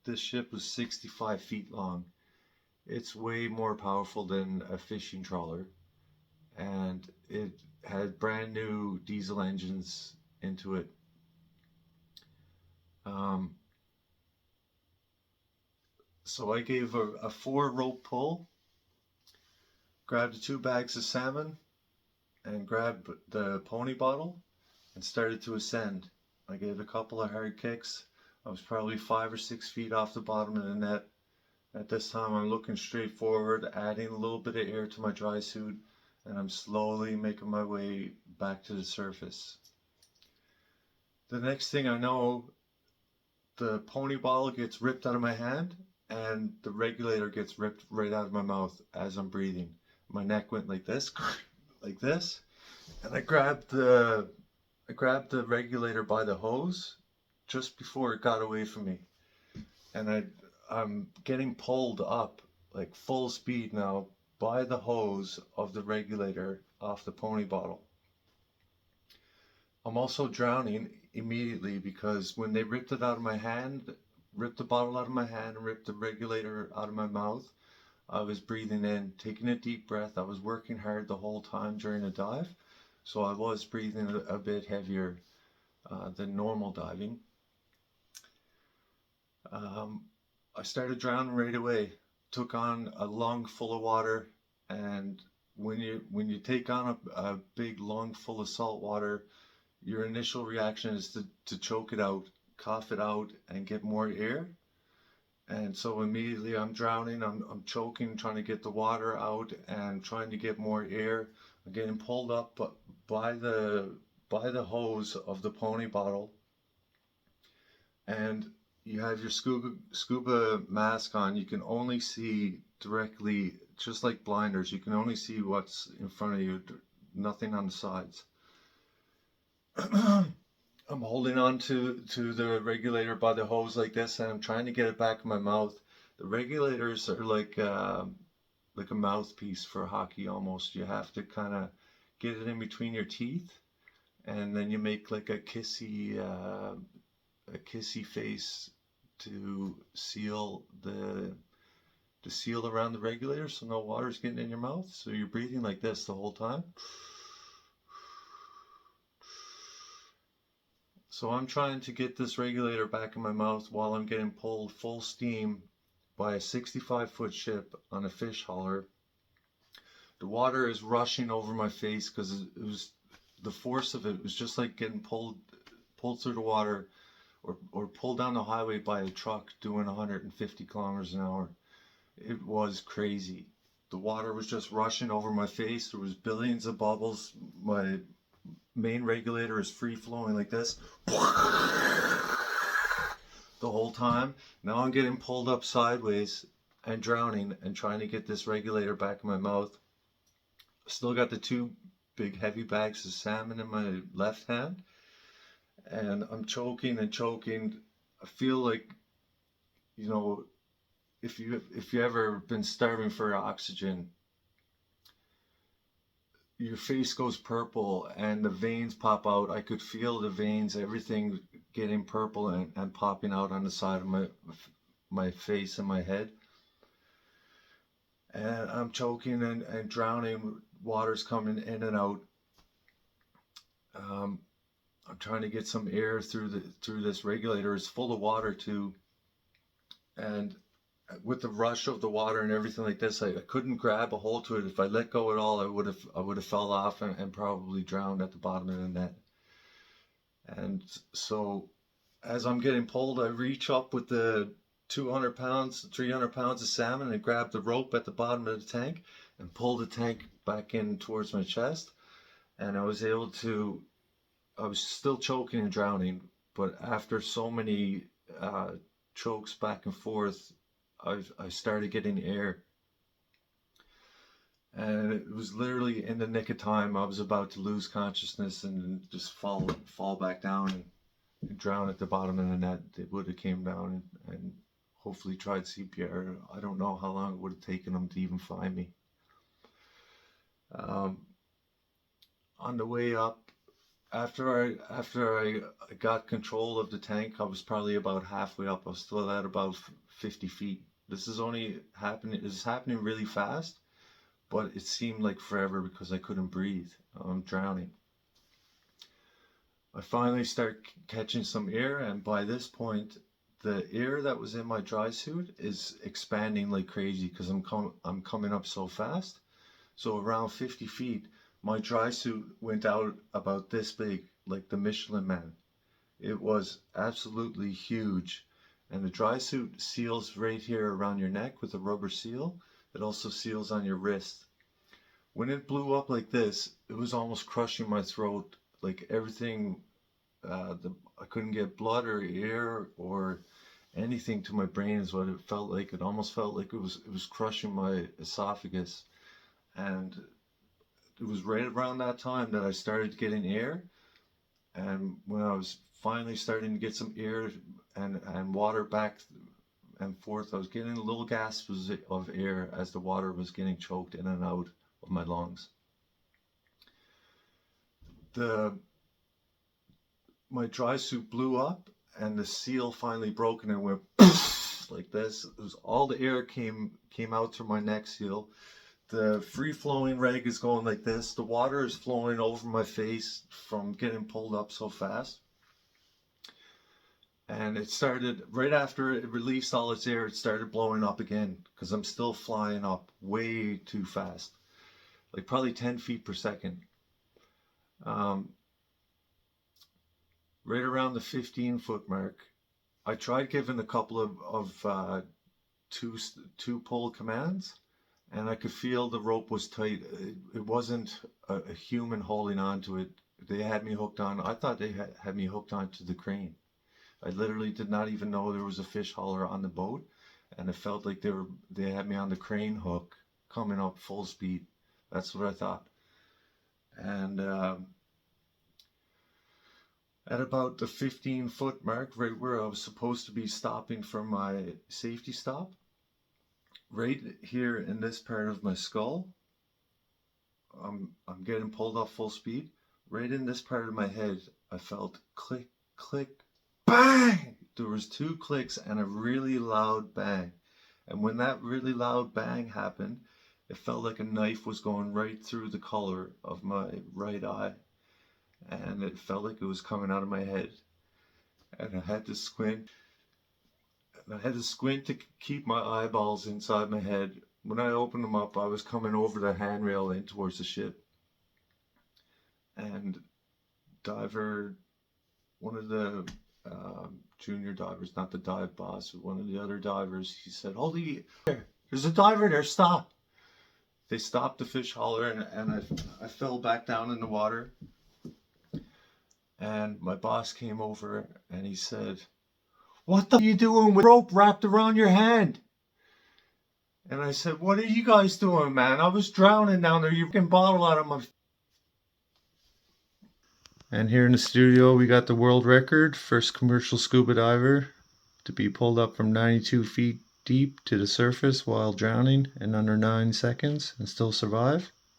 this ship was 65 feet long. It's way more powerful than a fishing trawler, and it had brand new diesel engines into it. So I gave a 4 rope pull, grabbed the 2 bags of salmon, and grabbed the pony bottle and started to ascend. I gave a couple of hard kicks. I was probably 5 or 6 feet off the bottom of the net. At this time I'm looking straight forward, adding a little bit of air to my dry suit, and I'm slowly making my way back to the surface. The next thing I know, the pony bottle gets ripped out of my hand and the regulator gets ripped right out of my mouth as I'm breathing. My neck went like this, like this, and I grabbed the regulator by the hose just before it got away from me, and I'm getting pulled up like full speed now by the hose of the regulator off the pony bottle. I'm also drowning immediately because when they ripped it out of my hand, ripped the bottle out of my hand and ripped the regulator out of my mouth. I was breathing in, taking a deep breath. I was working hard the whole time during the dive, so I was breathing a bit heavier than normal diving. I started drowning right away. Took on a lung full of water, and when you take on a big lung full of salt water, your initial reaction is to choke it out, cough it out, and get more air. And so immediately I'm drowning, I'm choking, trying to get the water out and trying to get more air. I'm getting pulled up by the hose of the pony bottle, and you have your scuba mask on. You can only see directly, just like blinders. You can only see what's in front of you, nothing on the sides. I'm holding on to the regulator by the hose like this, and I'm trying to get it back in my mouth. The regulators are like a mouthpiece for hockey almost. You have to kind of get it in between your teeth, and then you make like a kissy face to seal the seal around the regulator so no water's getting in your mouth. So you're breathing like this the whole time. So I'm trying to get this regulator back in my mouth while I'm getting pulled full steam by a 65-foot ship on a fish hauler. The water is rushing over my face because it was the force of it was just like getting pulled through the water or pulled down the highway by a truck doing 150 kilometers an hour. It was crazy. The water was just rushing over my face. There was billions of bubbles. My main regulator is free flowing like this the whole time. Now I'm getting pulled up sideways and drowning and trying to get this regulator back in my mouth. Still got the two big heavy bags of salmon in my left hand, and I'm choking and choking. I feel like, you know, if you ever been starving for oxygen, your face goes purple and the veins pop out. I could feel the veins, everything getting purple and popping out on the side of my face and my head. And I'm choking and drowning. Water's coming in and out. I'm trying to get some air through this regulator. It's full of water too. And with the rush of the water and everything like this, I couldn't grab a hold to it. If I let go at all, I would have fell off and probably drowned at the bottom of the net. And so as I'm getting pulled, I reach up with the 200 pounds, 300 pounds of salmon and grab the rope at the bottom of the tank and pull the tank back in towards my chest. And I was still choking and drowning, but after so many chokes back and forth, I started getting air, and it was literally in the nick of time. I was about to lose consciousness and just fall back down and drown at the bottom of the net. They would have came down and hopefully tried CPR. I don't know how long it would have taken them to even find me. On the way up, after I got control of the tank, I was probably about halfway up. I was still at about 50 feet. This is happening really fast, but it seemed like forever because I couldn't breathe. I'm drowning. I finally start catching some air, and by this point, the air that was in my dry suit is expanding like crazy because I'm coming up so fast. So around 50 feet, my dry suit went out about this big, like the Michelin Man. It was absolutely huge. And the dry suit seals right here around your neck with a rubber seal. It also seals on your wrist. When it blew up like this, it was almost crushing my throat. Like everything, I couldn't get blood or air or anything to my brain is what it felt like. It almost felt like it was crushing my esophagus. And it was right around that time that I started getting air. And when I was finally starting to get some air and water back and forth, I was getting little gasps of air as the water was getting choked in and out of my lungs. My dry suit blew up, and the seal finally broke and it went like this. It was all the air came out through my neck seal. The free flowing reg is going like this. The water is flowing over my face from getting pulled up so fast. And it started right after it released all its air, it started blowing up again because I'm still flying up way too fast, like probably 10 feet per second. Right around the 15-foot mark, I tried giving a couple of two pull commands, and I could feel the rope was tight. It wasn't a human holding on to it. They had me hooked on. I thought they had me hooked onto the crane. I literally did not even know there was a fish hauler on the boat, and it felt like they had me on the crane hook coming up full speed. That's what I thought. And at about the 15-foot mark, right where I was supposed to be stopping for my safety stop, right here in this part of my skull, I'm getting pulled off full speed. Right in this part of my head, I felt click, click, bang! There was 2 clicks and a really loud bang. And when that really loud bang happened, it felt like a knife was going right through the color of my right eye. And it felt like it was coming out of my head. And I had to squint. And I had to squint to keep my eyeballs inside my head. When I opened them up, I was coming over the handrail in towards the ship. And diver, one of the junior divers, not the dive boss, but one of the other divers, he said, "Holy, there's a diver there, stop." They stopped the fish hauler, and I fell back down in the water. And my boss came over and he said, "What the are you doing with rope wrapped around your hand?" And I said, "What are you guys doing, man? I was drowning down there. You can bottle out of my..." And here in the studio, we got the world record, first commercial scuba diver to be pulled up from 92 feet deep to the surface while drowning in under 9 seconds and still survive.